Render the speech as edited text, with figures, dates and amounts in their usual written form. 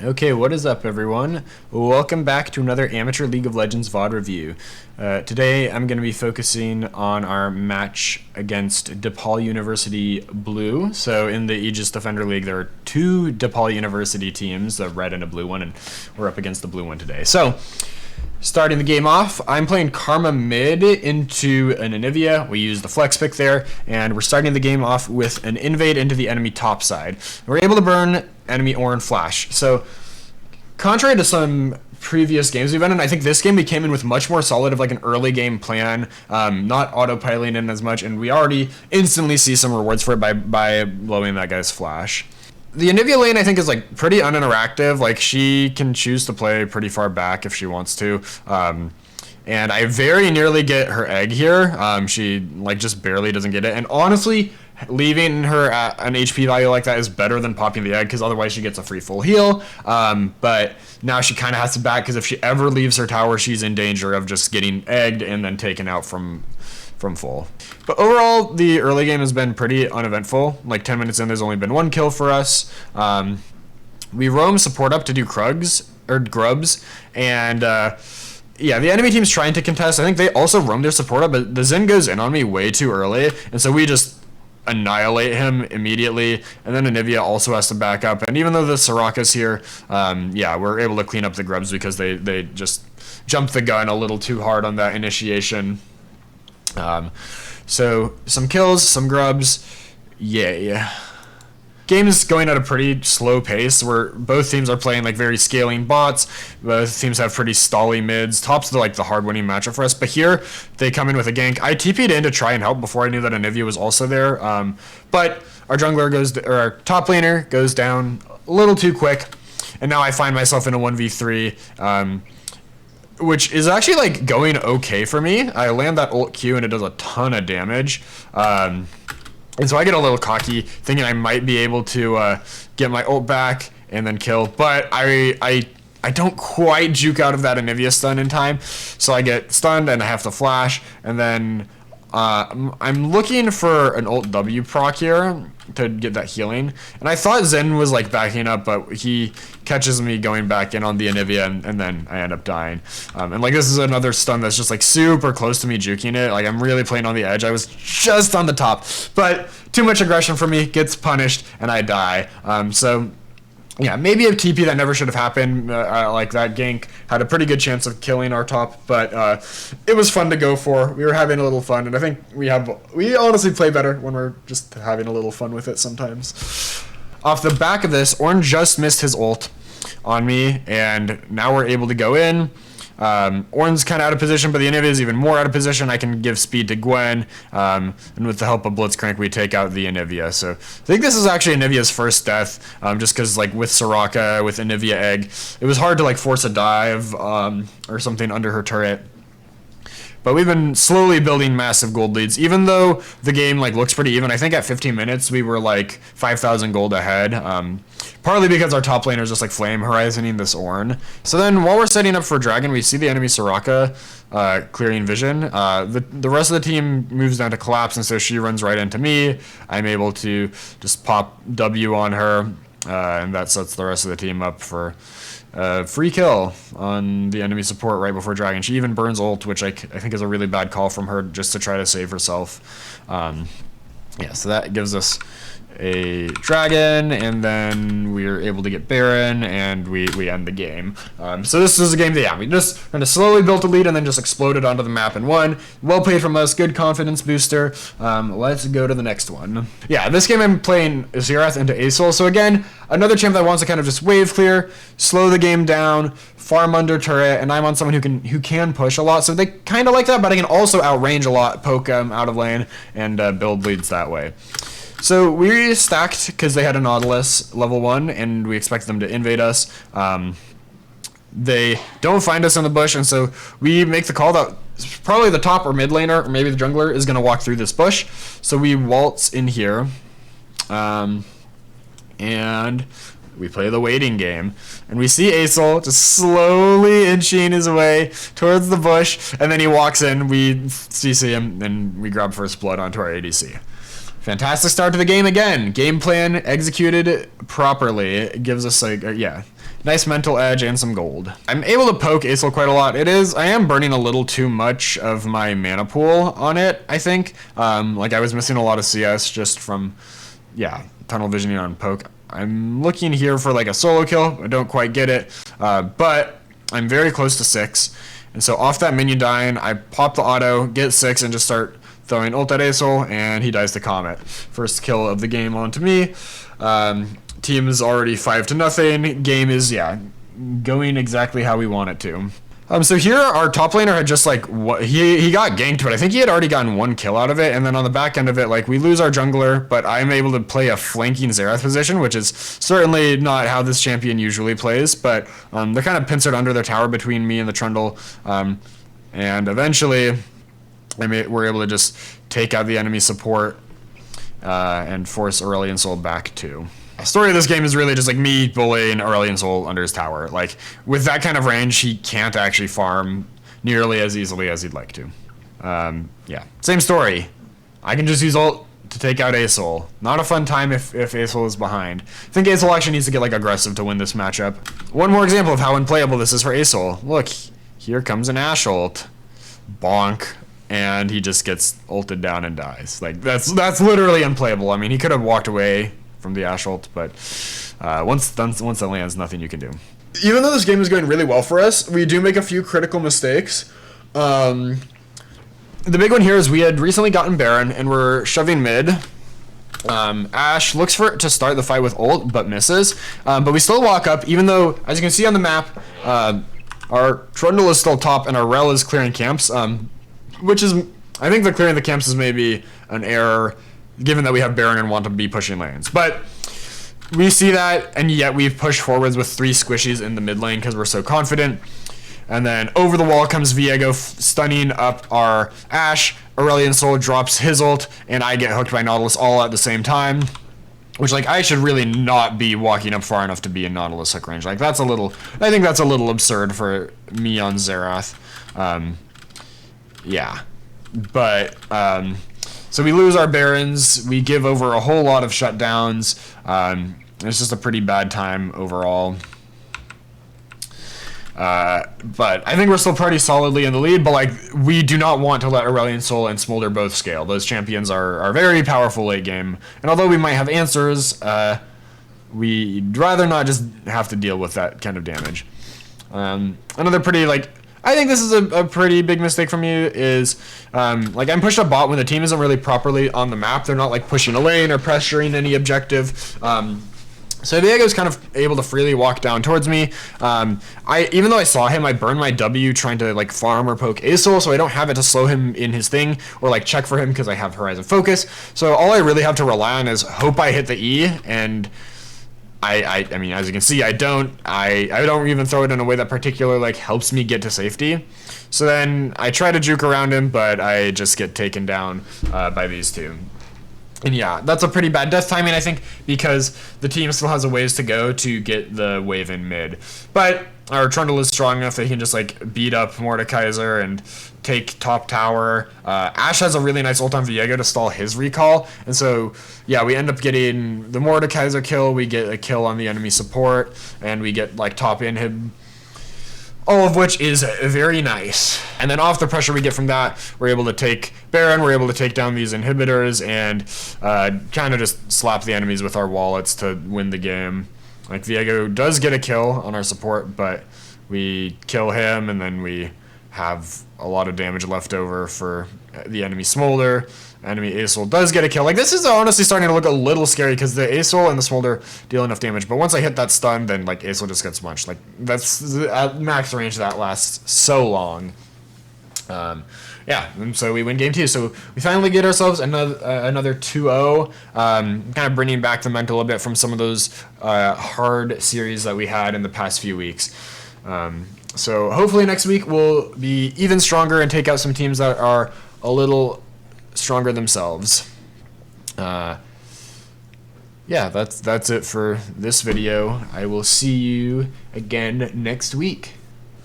Okay, what is up, everyone? Welcome back to another Amateur League of Legends VOD review. Today, I'm going to be focusing on our match against DePaul University Blue. So in the Aegis Defender League, there are two DePaul University teams, a red and a blue one, and we're up against the blue one today. So, starting the game off, I'm playing Karma mid into an Anivia. We use the flex pick there, and we're starting the game off with an invade into the enemy top side. We're able to burn enemy Orin Flash. So, contrary to some previous games we've been in, I think this game we came in with much more solid of like an early game plan, not autopiloting in as much, and we already instantly see some rewards for it by blowing that guy's Flash. The Anivia lane, I think, is like pretty uninteractive. Like, she can choose to play pretty far back if she wants to. And I very nearly get her egg here. She like just barely doesn't get it. And honestly, leaving her at an HP value like that is better than popping the egg, because otherwise she gets a free full heal. But now she kind of has to back, because if she ever leaves her tower, she's in danger of just getting egged and then taken out from full. But overall, the early game has been pretty uneventful. Like 10 minutes in, there's only been one kill for us. We roam support up to do grubs, and yeah, the enemy team's trying to contest. I think they also roam their support up, but the Zen goes in on me way too early, and so we just annihilate him immediately, and then Anivia also has to back up. And even though the Soraka's here, yeah, we're able to clean up the grubs because they just jumped the gun a little too hard on that initiation. So some kills, some grubs, yay. Game is going at a pretty slow pace, where both teams are playing like very scaling bots. Both teams have pretty stally mids. Top's the hard winning matchup for us, but here they come in with a gank. I TP'd in to try and help before I knew that Anivia was also there, but our jungler or our top laner goes down a little too quick, and now I find myself in a 1v3. Which is actually like going okay for me. I land that ult Q and it does a ton of damage. And so I get a little cocky, thinking I might be able to get my ult back and then kill. But I don't quite juke out of that Anivia stun in time. So I get stunned and I have to flash. And then I'm looking for an ult W proc here to get that healing. And I thought Zen was like backing up, but he catches me going back in on the Anivia, and then I end up dying. And like, this is another stun that's just like super close to me juking it. Like, I'm really playing on the edge. I was just on the top, but too much aggression for me, gets punished, and I die. So yeah, maybe a TP that never should have happened. Like, that gank had a pretty good chance of killing our top, but it was fun to go for. We were having a little fun, and I think we honestly play better when we're just having a little fun with it sometimes. Off the back of this, Orn just missed his ult on me, and now we're able to go in. Orn's kind of out of position, but the Anivia is even more out of position. I can give speed to Gwen, and with the help of Blitzcrank, we take out the Anivia. So I think this is actually Anivia's first death, just because like with Soraka, with Anivia egg, it was hard to like force a dive or something under her turret. But we've been slowly building massive gold leads, even though the game like looks pretty even. I think at 15 minutes we were like 5,000 gold ahead, partly because our top laner is just like flame horizoning this Orn. So then while we're setting up for Dragon, we see the enemy Soraka clearing vision. The rest of the team moves down to collapse, and so she runs right into me. I'm able to just pop W on her, and that sets the rest of the team up for free kill on the enemy support right before Dragon. She even burns ult, which I think is a really bad call from her, just to try to save herself. Yeah, so that gives us a Dragon, and then we're able to get Baron, and we end the game. So this is a game that, yeah, we just kind of slowly built a lead and then just exploded onto the map and won. Well played from us, good confidence booster. Let's go to the next one. Yeah, this game I'm playing Xerath into Asol. So again, another champ that wants to kind of just wave clear, slow the game down, farm under turret, and I'm on someone who can push a lot, so they kind of like that, but I can also outrange a lot, poke out of lane, and build leads that way. So we stacked because they had a Nautilus level 1, and we expected them to invade us. They don't find us in the bush, and so we make the call that probably the top or mid laner, or maybe the jungler, is going to walk through this bush. So we waltz in here, and we play the waiting game. And we see Asol just slowly inching his way towards the bush, and then he walks in, we CC him, and we grab first blood onto our ADC. Fantastic start to the game again. Game plan executed properly. It gives us like, yeah, nice mental edge and some gold. I'm able to poke Aesol quite a lot. I am burning a little too much of my mana pool on it, I think. Like I was missing a lot of CS just from, yeah, tunnel visioning on poke. I'm looking here for like a solo kill. I don't quite get it, but I'm very close to 6. And so off that minion dying, I pop the auto, get 6, and just start throwing ult at Aesol, and he dies to Comet. First kill of the game onto me. Team is already 5-0. Game is, yeah, going exactly how we want it to. So here our top laner had just like he got ganked, but I think he had already gotten 1 kill out of it. And then on the back end of it, like we lose our jungler, but I'm able to play a flanking Xerath position, which is certainly not how this champion usually plays. But they're kind of pincered under their tower between me and the Trundle, and eventually we're able to just take out the enemy support and force Aurelion Sol back too. The story of this game is really just like me bullying Aurelion Sol under his tower. Like with that kind of range, he can't actually farm nearly as easily as he'd like to. Yeah, same story. I can just use ult to take out Aesol. Not a fun time if Aesol is behind. I think Aesol actually needs to get like aggressive to win this matchup. One more example of how unplayable this is for Aesol. Look, here comes an Ashe ult. Bonk. And he just gets ulted down and dies. Like that's literally unplayable. I mean, he could have walked away from the Ashe ult, but once it lands, nothing you can do. Even though this game is going really well for us, we do make a few critical mistakes. The big one here is we had recently gotten Baron, and we're shoving mid. Ashe looks to start the fight with ult, but misses. But we still walk up, even though, as you can see on the map, our Trundle is still top, and our Rel is clearing camps. Which is, I think the clearing the camps is maybe an error, given that we have Baron and want to be pushing lanes. But we see that, and yet we've pushed forwards with 3 squishies in the mid lane because we're so confident. And then over the wall comes Viego, stunning up our Ashe. Aurelion Sol drops his ult, and I get hooked by Nautilus all at the same time. Which, like, I should really not be walking up far enough to be in Nautilus hook range. Like, I think that's a little absurd for me on Xerath. Yeah, but so we lose our Barons, we give over a whole lot of shutdowns. It's just a pretty bad time overall. But I think we're still pretty solidly in the lead, but like we do not want to let Aurelion Sol and Smolder both scale. Those champions are very powerful late game, and although we might have answers, we'd rather not just have to deal with that kind of damage. Another pretty I think this is a pretty big mistake from you is, like I'm pushed up bot when the team isn't really properly on the map. They're not like pushing a lane or pressuring any objective. So Diego's kind of able to freely walk down towards me. Even though I saw him, I burned my W trying to like farm or poke Aesol, so I don't have it to slow him in his thing or like check for him because I have Horizon Focus. So all I really have to rely on is hope I hit the E, and I mean, as you can see, I don't even throw it in a way that particularly like helps me get to safety. So then I try to juke around him, but I just get taken down by these two. And yeah, that's a pretty bad death timing, I think, because the team still has a ways to go to get the wave in mid. But our Trundle is strong enough that he can just like beat up Mordekaiser and take top tower. Ashe has a really nice ult on Viego to stall his recall. And so, yeah, we end up getting the Mordekaiser kill, we get a kill on the enemy support, and we get like top inhib. All of which is very nice. And then off the pressure we get from that, we're able to take Baron, we're able to take down these inhibitors, and kind of just slap the enemies with our wallets to win the game. Like, Viego does get a kill on our support, but we kill him, and then we have a lot of damage left over for the enemy Smolder. Enemy Aesol does get a kill. Like, this is honestly starting to look a little scary because the Aesol and the Smolder deal enough damage. But once I hit that stun, then, like, Aesol just gets munched. Like, that's at max range that lasts so long. Yeah, and so we win game 2. So we finally get ourselves another 2-0, kind of bringing back the mental a bit from some of those hard series that we had in the past few weeks. So hopefully next week we'll be even stronger and take out some teams that are a little stronger themselves. Yeah, that's it for this video. I will see you again next week.